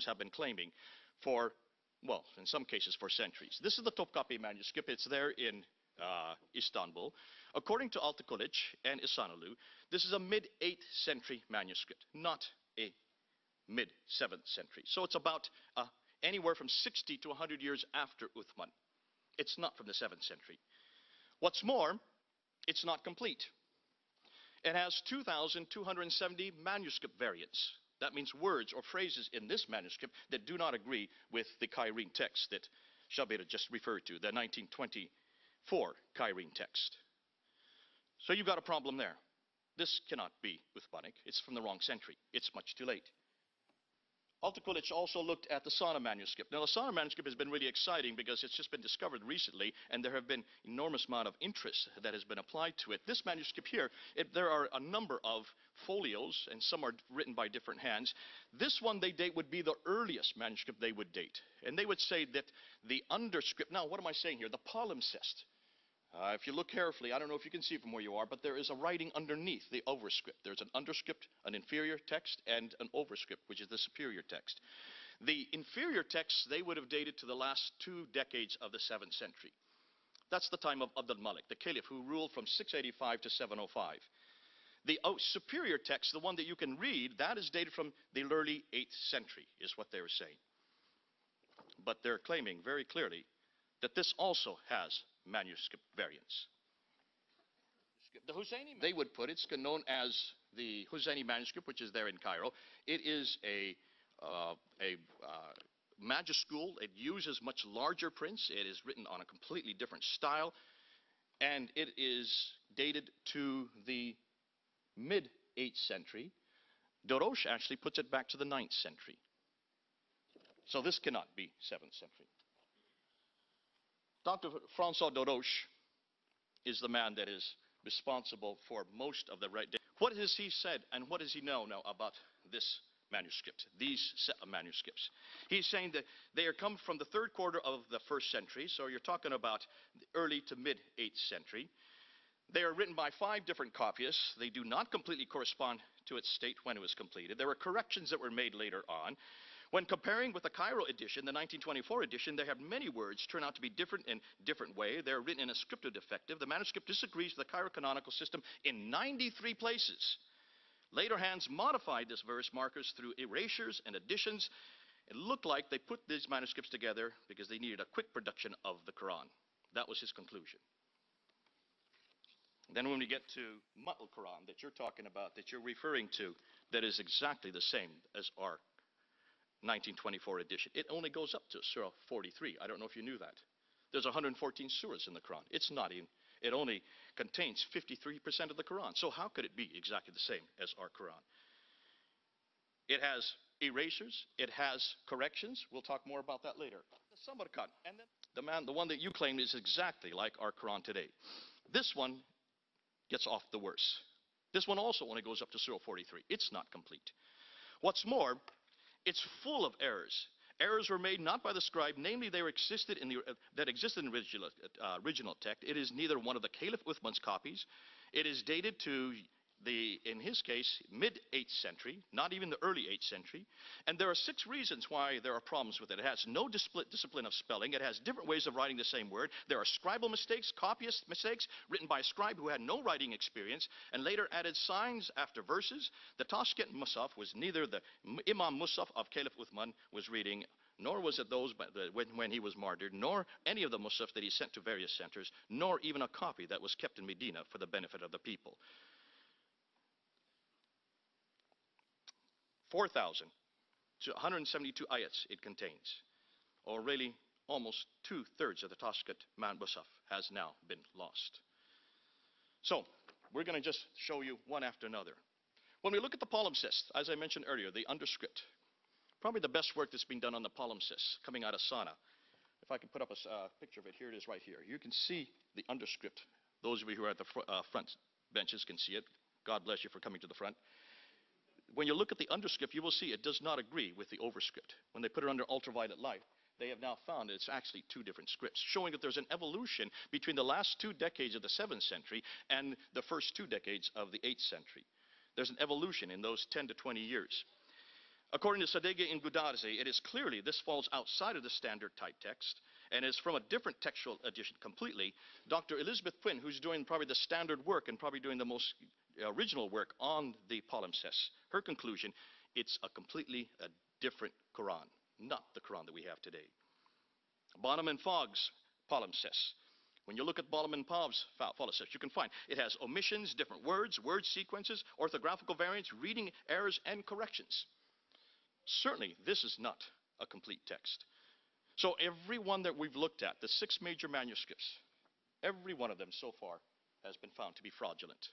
have been claiming for, well, in some cases for centuries. This is the Topkapi manuscript. It's there in Istanbul. According to Altıkılıç and Ihsanoğlu, this is a mid-8th century manuscript, not a mid-7th century. So it's about anywhere from 60 to 100 years after Uthman. It's not from the 7th century. What's more, it's not complete. It has 2,270 manuscript variants. That means words or phrases in this manuscript that do not agree with the Cairene text that Shabir just referred to, the 1924 Cairene text. So you've got a problem there. This cannot be Uthmanic. It's from the wrong century. It's much too late. Altıkılıç also looked at the Sana manuscript. Now, the Sana manuscript has been really exciting because it's just been discovered recently, and there have been enormous amount of interest that has been applied to it. This manuscript here, there are a number of folios, and some are written by different hands. This one they date would be the earliest manuscript they would date. And they would say that the underscript, now what am I saying here? The palimpsest. If you look carefully, I don't know if you can see from where you are, but there is a writing underneath the overscript. There's an underscript, an inferior text, and an overscript, which is the superior text. The inferior texts, they would have dated to the last 2 decades of the 7th century. That's the time of Abd al-Malik, the caliph who ruled from 685 to 705. The superior text, the one that you can read, that is dated from the early 8th century, is what they were saying. But they're claiming very clearly that this also has manuscript variants. The Husseini, they would put it's known as the Husseini manuscript, which is there in Cairo. It is a majuscule. It uses much larger prints. It is written on a completely different style, and it is dated to the mid-8th century. Dorosh actually puts it back to the 9th century. So this cannot be 7th century. Dr. François Dorosh is the man that is responsible for most of the right. What has he said and what does he know now about this manuscript, these set of manuscripts? He's saying that they are come from the 3rd quarter of the 1st century, so you're talking about the early to mid-8th century. They are written by 5 different copyists. They do not completely correspond to its state when it was completed. There were corrections that were made later on. When comparing with the Cairo edition, the 1924 edition, they have many words turn out to be different in different way. They're written in a scripted defective. The manuscript disagrees with the Cairo canonical system in 93 places. Later hands modified this verse markers through erasures and additions. It looked like they put these manuscripts together because they needed a quick production of the Quran. That was his conclusion. Then when we get to Matl Quran that you're talking about, that you're referring to, that is exactly the same as our 1924 edition. It only goes up to Surah 43. I don't know if you knew that. There's 114 surahs in the Quran. It's not in. It only contains 53% of the Quran. So how could it be exactly the same as our Quran? It has erasures. It has corrections. We'll talk more about that later. The Samarkand, and then the one that you claim is exactly like our Quran today. This one gets off the worse. This one also only goes up to Surah 43. It's not complete. What's more, it's full of errors. Errors were made not by the scribe, namely they existed in the original text. It is neither one of the Caliph Uthman's copies. It is dated to the, in his case, mid-8th century, not even the early 8th century. And there are 6 reasons why there are problems with it. It has no discipline of spelling. It has different ways of writing the same word. There are scribal mistakes, copyist mistakes, written by a scribe who had no writing experience, and later added signs after verses. The Tashkent Musaf was neither the Imam Musaf of Caliph Uthman was reading, nor was it those when he was martyred, nor any of the Musaf that he sent to various centers, nor even a copy that was kept in Medina for the benefit of the people. 4,000 to 172 ayats it contains, or really almost 2/3 of the Tashkent Musaf has now been lost. So we're going to just show you one after another. When we look at the palimpsest, as I mentioned earlier, the underscript, probably the best work that's been done on the palimpsest coming out of Sana. If I can put up a picture of it, here it is right here. You can see the underscript. Those of you who are at the front benches can see it. God bless you for coming to the front. When you look at the underscript, you will see it does not agree with the overscript. When they put it under ultraviolet light, they have now found that it's actually 2 different scripts, showing that there's an evolution between the last 2 decades of the 7th century and the first 2 decades of the 8th century. There's an evolution in those 10 to 20 years. According to Sadeghi and Gudarzi, it is clearly this falls outside of the standard type text and is from a different textual edition completely. Dr. Elizabeth Quinn, who's doing probably the standard work and probably doing the most original work on the palimpsest, her conclusion, it's a completely different Quran, not the Quran that we have today. Bonham and Fogg's palimpsest. When you look at Bonham and Fogg's palimpsest, you can find it has omissions, different words, word sequences, orthographical variants, reading errors, and corrections. Certainly, this is not a complete text. So every one that we've looked at, the 6 major manuscripts, every one of them so far has been found to be fraudulent.